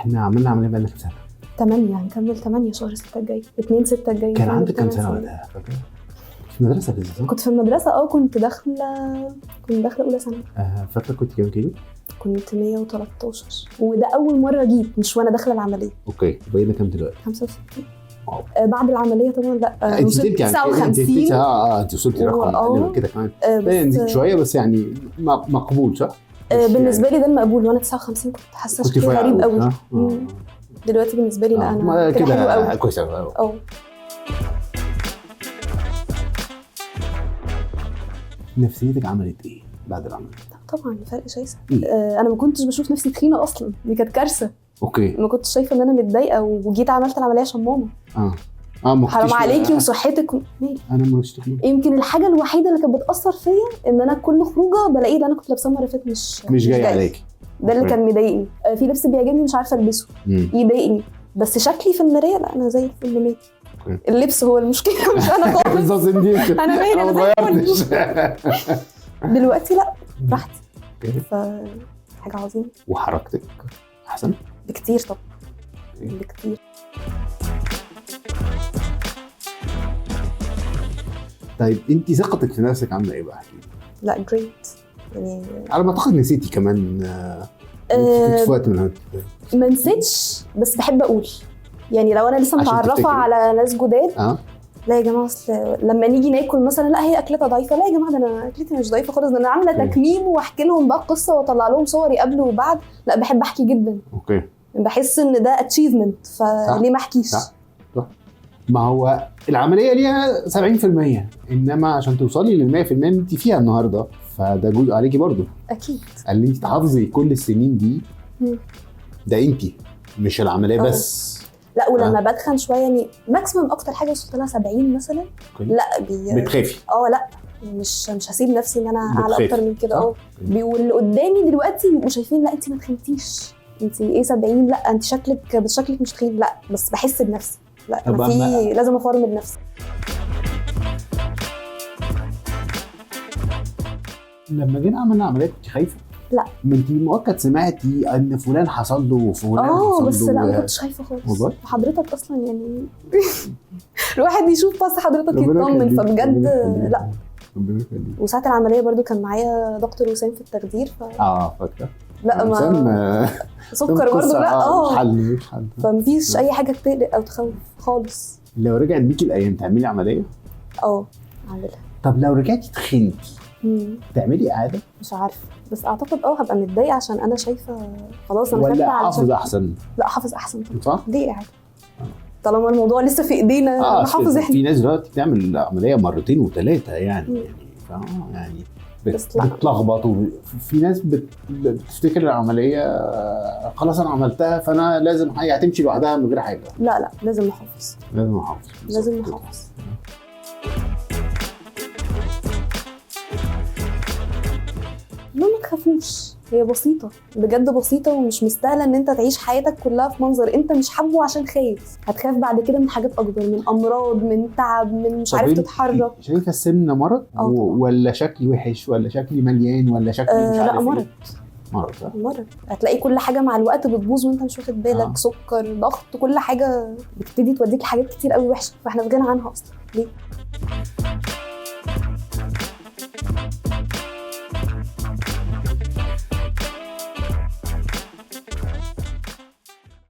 احنا عملنا عمليه بقى لنا كام سنه؟ 8 هنكمل 8 شهر 6 الجاي 2/6 الجاي. كان عندك كام سنه وقتها فاكر؟ في المدرسه كده كنت في المدرسه كنت داخله اولى ثانوي. فاكره كنت كام كيلو؟ كنت 113 وده اول مره جيت مش وانا داخله العمليه. اوكي بقينا كام دلوقتي؟ 65. بعد العمليه طبعا لا انت زدتي يعني 59. انت وصلتي رقم اقل من كده كمان. نزيد شويه بس يعني مقبول صح؟ بالنسبه لي ده المقبول. وانا 59 كنت حاسه شكلي غريب قوي. دلوقتي بالنسبه لي لا انا كده كويس قوي. نفسيتك عملت ايه بعد العمليه؟ طبعا فرق شاسع. انا ما كنتش بشوف نفسي تخينه اصلا، دي كانت كارثه. اوكي ما كنتش شايفه ان انا متضايقه وجيت عملت العمليه عشان ماما. حرام عليكي وصحتك مالي. انا مش تخينه. يمكن الحاجه الوحيده اللي كانت بتاثر فيا ان انا كل خروجه بلاقي اللي انا كنت لابساه المره اللي فاتت مش جاي عليكي. ده اللي كان مضايقني. في لبس بيعجبني مش عارفه البسه يضايقني، بس شكلي في المرايه لا انا زي الفل. اللبس هو المشكله مش انا خالص. انا مالي انا ما اتغيرتش. دلوقتي لا براحتي. حاجه عظيمه. وحركتك احسن بكتير طبعا بكتير. طيب انت ثقتك في نفسك عامله ايه بقى؟ لا جريت يعني. على ما اعتقد نسيتي كمان في وقت من ما نسيتش، بس بحب اقول يعني لو انا لسه متعرفه على ناس جداد لا يا جماعه اصل لما نيجي ناكل مثلا لا هي اكلتها ضعيفه، لا يا جماعه ده انا اكلتي مش ضعيفه خالص، ده انا عامله تكميم واحكي لهم بقى قصه واطلع لهم صوري قبل وبعد. لا بحب احكي جدا. اوكي بحس ان ده اتشيفمنت فليه ما احكيش. صح. ما هو العمليه ليها 70% انما عشان توصلي لل 100% انت فيها النهارده فده جزء عليكي برضو اكيد. قال لي انت تحافظي كل السنين دي ده انت مش العمليه بس. لا ولما بدخن شويه يعني ماكسيمم اكتر حاجه وصلت لها 70 مثلا. لا بتخافي. لا مش هسيب نفسي ان انا اعلى اكتر من كده. واللي قدامي دلوقتي بيبقوا شايفين لا انت ما تخنتيش، انت ايه 70، لا انت شكلك مش تخين. لا بس بحس بنفسي لا انا في لازم افرمل نفسي. لما جينا عملنا عمليه كنت خايفه؟ لا ما انت مؤكد سمعتي ان فلان حصل له وفلان حصل له. بس لا ما كنتش خايفه خالص. حضرتك اصلا يعني الواحد يشوف بس حضرتك يطمن فبجد لا. وساعه العمليه برضو كان معايا دكتور وسام في التخدير فاكره. لا ما سكر برضو لا حل فمفيش اي حاجه تقلق او تخوف خالص. لو رجعت بيكي الايام تعملي عمليه؟ اعملها. طب لو رجعتي تخنتي تعملي اعاده؟ مش عارفه بس اعتقد هبقى متضايقه عشان انا شايفه خلاص انا ولا احافظ احسن؟ لا احافظ احسن صح؟ ليه اعاده طالما الموضوع لسه في ايدينا نحافظ احنا. في ناس دلوقتي بتعمل عمليه مرتين وثلاثه يعني يعني بتلخبط. وفي ناس بتفتكر العمليه خلاص انا عملتها فانا لازم هتمشي لوحدها من غير حاجه. لا لازم نحافظ. لازم نحافظ. ما تخافوش، هي بسيطة بجد بسيطة ومش مستاهلة ان انت تعيش حياتك كلها في منظر انت مش حابه عشان خايف. هتخاف بعد كده من حاجات اكبر، من امراض، من تعب، من مش عارف تتحرك. شايفة السمنة مرض ولا شكلي وحش ولا شكلي مليان ولا شكلي مش عارف لا مرض. مرض هتلاقي كل حاجة مع الوقت بتبوظ وانت مش واخد بالك. سكر، ضغط، كل حاجة بتبتدي توديك حاجات كتير قوي وحشة فاحنا في غنى عنها اصلا. ليه؟